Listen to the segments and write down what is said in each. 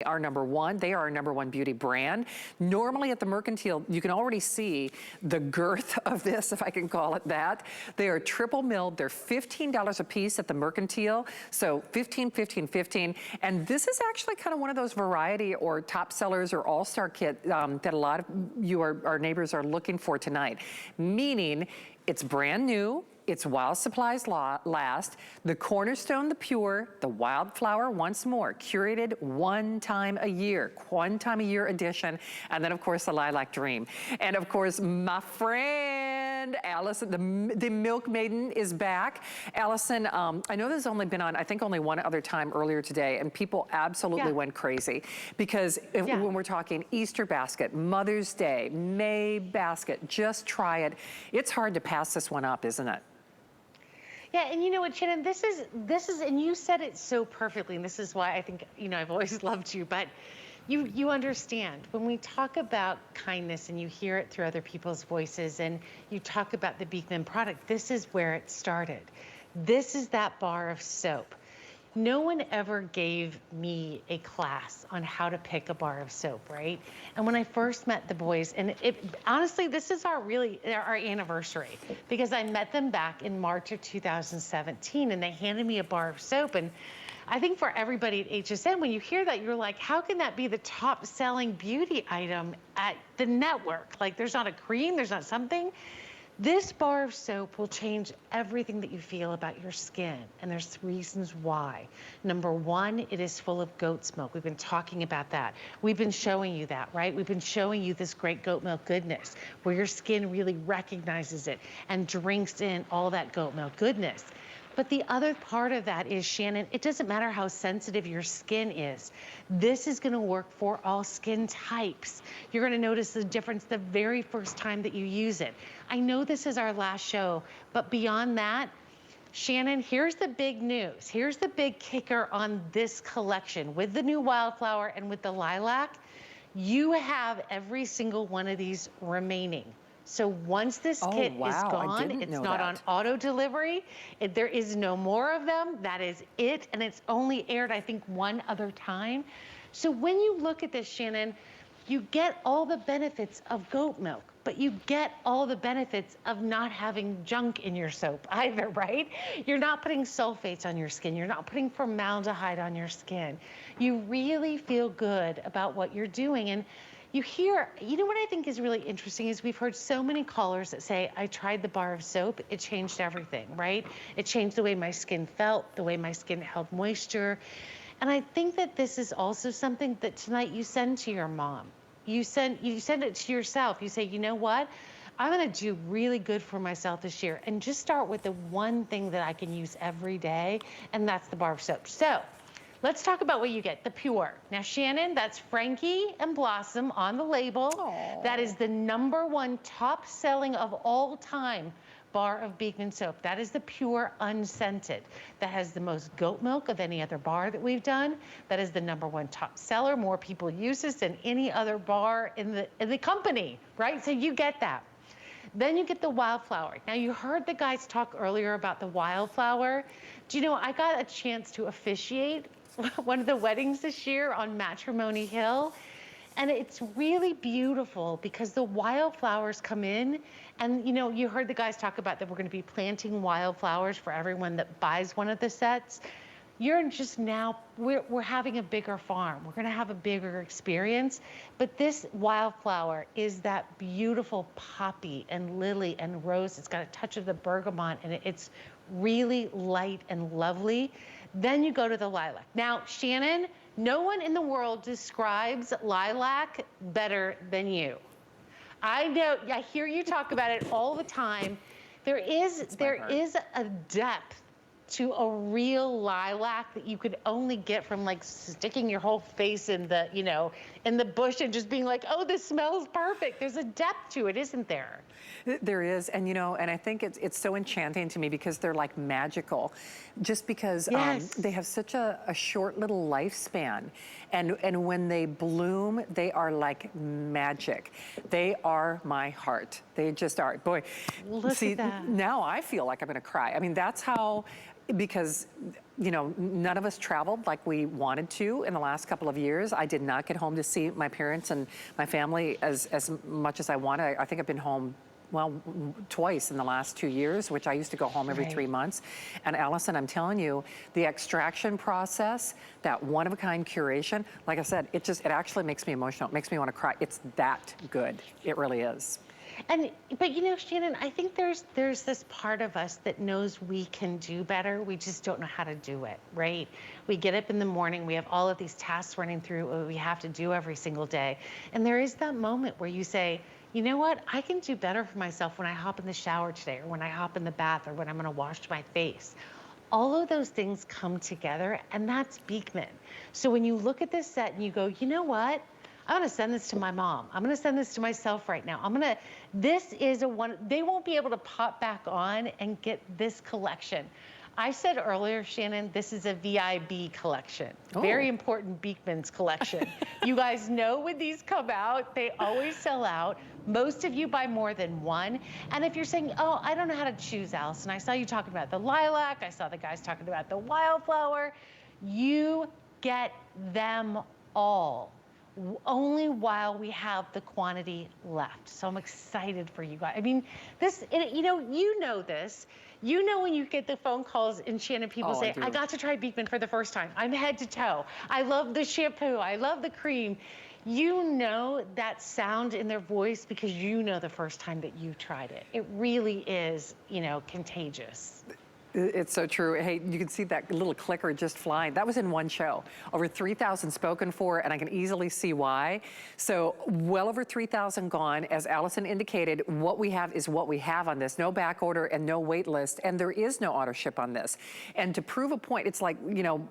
Our number one, they are our number one beauty brand. Normally at the Mercantile, you can already see the girth of this, if I can call it that. They are triple milled. They're $15 a piece at the Mercantile. So 15, 15, 15. And this is actually kind of one of those variety or top sellers or all-star kit that a lot of you, our neighbors, are looking for tonight. Meaning it's brand new. It's while supplies last. The Cornerstone, the Pure, the Wildflower, once more, curated one time a year edition. And then, of course, the Lilac Dream. And, of course, my friend Allison, the Milk Maiden, is back. Allison, I know there's only been on, I think, only one other time earlier today, and people absolutely went crazy. Because when we're talking Easter basket, Mother's Day, May basket, just try it. It's hard to pass this one up, isn't it? Yeah, and you know what, Shannon, this is, and you said it so perfectly, and this is why I think, you know, I've always loved you, but you understand, when we talk about kindness and you hear it through other people's voices and you talk about the Beekman product, this is where it started. This is that bar of soap. No one ever gave me a class on how to pick a bar of soap, right? And when I first met the boys, and honestly, this is our anniversary, because I met them back in March of 2017, and they handed me a bar of soap. And I think for everybody at HSN, when you hear that, you're like, how can that be the top selling beauty item at the network? Like, there's not a cream, there's not something. This bar of soap will change everything that you feel about your skin, and there's reasons why. Number one, it is full of goat's milk. We've been talking about that. We've been showing you that, right? We've been showing you this great goat milk goodness, where your skin really recognizes it and drinks in all that goat milk goodness. But the other part of that is, Shannon, it doesn't matter how sensitive your skin is. This is gonna work for all skin types. You're gonna notice the difference the very first time that you use it. I know this is our last show, but beyond that, Shannon, here's the big news. Here's the big kicker on this collection. With the new Wildflower and with the Lilac, you have every single one of these remaining. So once this kit is gone, it's not on auto delivery. There is no more of them. That is it. And it's only aired, I think, one other time. So when you look at this, Shannon, you get all the benefits of goat milk, but you get all the benefits of not having junk in your soap either, right? You're not putting sulfates on your skin. You're not putting formaldehyde on your skin. You really feel good about what you're doing. And you hear, you know what I think is really interesting is we've heard so many callers that say, I tried the bar of soap, it changed everything, right? It changed the way my skin felt, the way my skin held moisture. And I think that this is also something that tonight you send to your mom. You send it to yourself. You say, you know what? I'm gonna do really good for myself this year, and just start with the one thing that I can use every day, and that's the bar of soap. So, let's talk about what you get, the Pure. Now, Shannon, that's Frankie and Blossom on the label. Aww. That is the #1 top selling of all time bar of Beekman soap. That is the Pure unscented. That has the most goat milk of any other bar that we've done. That is the #1 top seller. More people use this than any other bar in the company, right? So you get that. Then you get the Wildflower. Now, you heard the guys talk earlier about the Wildflower. Do you know, I got a chance to officiate one of the weddings this year on Matrimony Hill. And it's really beautiful because the wildflowers come in, and you know, you heard the guys talk about that we're gonna be planting wildflowers for everyone that buys one of the sets. You're just now, we're having a bigger farm. We're gonna have a bigger experience, but this Wildflower is that beautiful poppy and lily and rose. It's got a touch of the bergamot, and it's really light and lovely. Then you go to the Lilac. Now, Shannon, no one in the world describes Lilac better than you. I know, I hear you talk about it all the time. There is a depth to a real lilac that you could only get from like sticking your whole face in the, you know, in the bush and just being like, oh, this smells perfect. There's a depth to it, isn't there? There is, and you know, and I think it's so enchanting to me because they're like magical, just because they have such a short little lifespan. And when they bloom, they are like magic. They are my heart. They just are. Boy, Look see, at that. now I feel like I'm gonna cry. I mean, that's how, because, you know, none of us traveled like we wanted to in the last couple of years. I did not get home to see my parents and my family as much as I wanted. I think I've been home, well, twice in the last 2 years, which I used to go home every 3 months. And Allison, I'm telling you, the extraction process, that one-of-a-kind curation, like I said, it actually makes me emotional. It makes me want to cry. It's that good. It really is. But you know, Shannon, I think there's this part of us that knows we can do better. We just don't know how to do it, right? We get up in the morning, we have all of these tasks running through what we have to do every single day. And there is that moment where you say, you know what? I can do better for myself when I hop in the shower today, or when I hop in the bath, or when I'm gonna wash my face. All of those things come together, and that's Beekman. So when you look at this set and you go, you know what? I'm gonna send this to my mom. I'm gonna send this to myself right now. This is they won't be able to pop back on and get this collection. I said earlier, Shannon, this is a VIB collection. Oh. Very important Beekman's collection. You guys know when these come out, they always sell out. Most of you buy more than one. And if you're saying, oh, I don't know how to choose, Allison, I saw you talking about the lilac, I saw the guys talking about the wildflower, you get them all. Only while we have the quantity left. So I'm excited for you guys. I mean, you know this. You know when you get the phone calls and Shannon, people say, I got to try Beekman for the first time. I'm head to toe. I love the shampoo. I love the cream. You know that sound in their voice because you know the first time that you tried it. It really is, you know, contagious. It's so true. Hey, you can see that little clicker just flying. That was in one show. Over 3,000 spoken for, and I can easily see why. So well over 3,000 gone. As Allison indicated, what we have is what we have on this. No back order and no wait list, and there is no auto ship on this. And to prove a point, it's like, you know,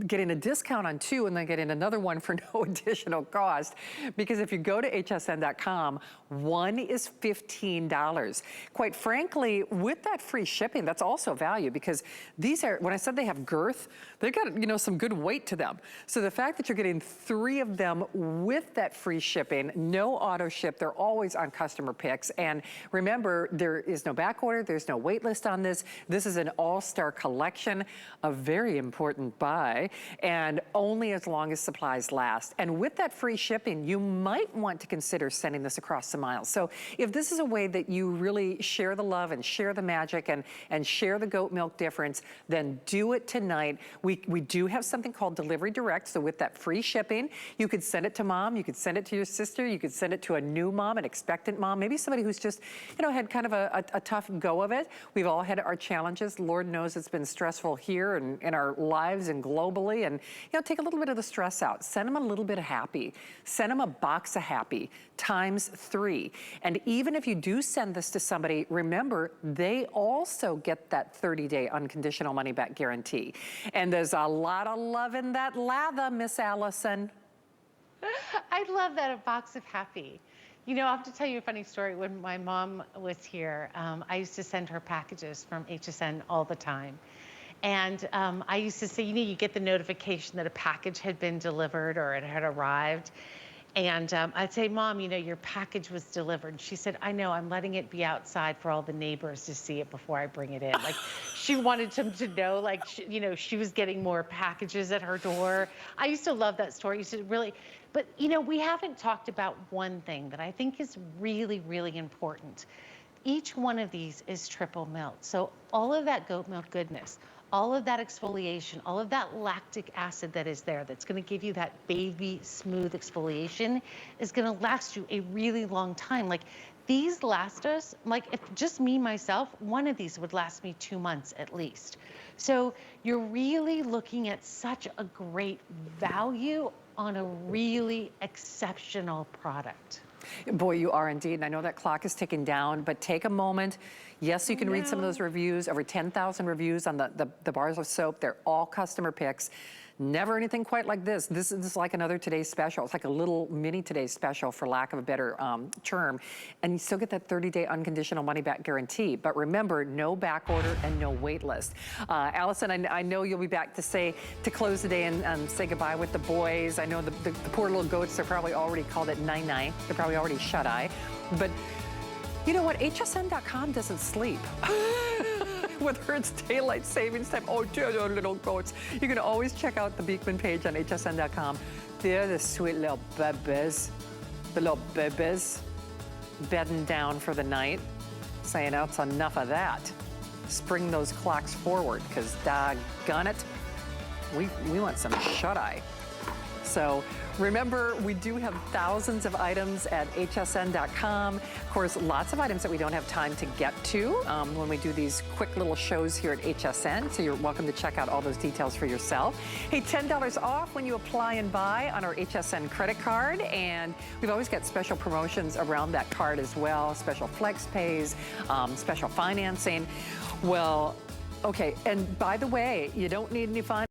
getting a discount on 2 and then getting another one for no additional cost. Because if you go to hsn.com, 1 is $15. Quite frankly, with that free shipping, that's also value, because these are, when I said they have girth, they've got, you know, some good weight to them. So the fact that you're getting 3 of them with that free shipping, no auto ship, they're always on customer picks. And remember, there is no back order, there's no wait list on this. This is an all-star collection, a very important buy, and only as long as supplies last. And with that free shipping, you might want to consider sending this across the miles. So if this is a way that you really share the love and share the magic and share the goat milk difference, then do it tonight. We do have something called Delivery Direct. So with that free shipping, you could send it to mom, you could send it to your sister, you could send it to a new mom, an expectant mom, maybe somebody who's just, you know, had kind of a tough go of it. We've all had our challenges. Lord knows it's been stressful here and in our lives and globally. And, you know, take a little bit of the stress out. Send them a little bit of happy. Send them a box of happy times 3. And even if you do send this to somebody, remember, they also get that 30-day unconditional money-back guarantee. And there's a lot of love in that lather, Miss Allison. I love that, a box of happy. You know, I have to tell you a funny story. When my mom was here, I used to send her packages from HSN all the time. And I used to say, you know, you get the notification that a package had been delivered or it had arrived. And I'd say, Mom, you know, your package was delivered. And she said, I know, I'm letting it be outside for all the neighbors to see it before I bring it in. Like, she wanted them to know, like, you know, she was getting more packages at her door. I used to love that story. Used to really, but, you know, we haven't talked about one thing that I think is really, really important. Each one of these is triple milled. So all of that goat milk goodness, all of that exfoliation, all of that lactic acid that is there, that's gonna give you that baby smooth exfoliation, is gonna last you a really long time. Like, these last us, like, if just me, myself, one of these would last me 2 months at least. So you're really looking at such a great value on a really exceptional product. Boy, you are indeed. And I know that clock is ticking down, but take a moment. Yes, you can read some of those reviews, over 10,000 reviews on the bars of soap. They're all customer picks. Never anything quite like this. This is like another Today's Special. It's like a little mini Today's Special, for lack of a better term. And you still get that 30-day unconditional money-back guarantee. But remember, no back order and no wait list. Allison, I know you'll be back to close the day and say goodbye with the boys. I know the poor little goats, they're probably already called it night-night. They're probably already shut-eye. But you know what? HSN.com doesn't sleep. Whether it's daylight savings time, oh, dear little goats. You can always check out the Beekman page on hsn.com. They're the sweet little babies, bedding down for the night, saying, oh, it's enough of that. Spring those clocks forward, because doggone it, we want some shut-eye. So remember, we do have thousands of items at hsn.com. Of course, lots of items that we don't have time to get to when we do these quick little shows here at HSN. So you're welcome to check out all those details for yourself. Hey, $10 off when you apply and buy on our HSN credit card. And we've always got special promotions around that card as well. Special flex pays, special financing. Well, okay. And by the way, you don't need any financing.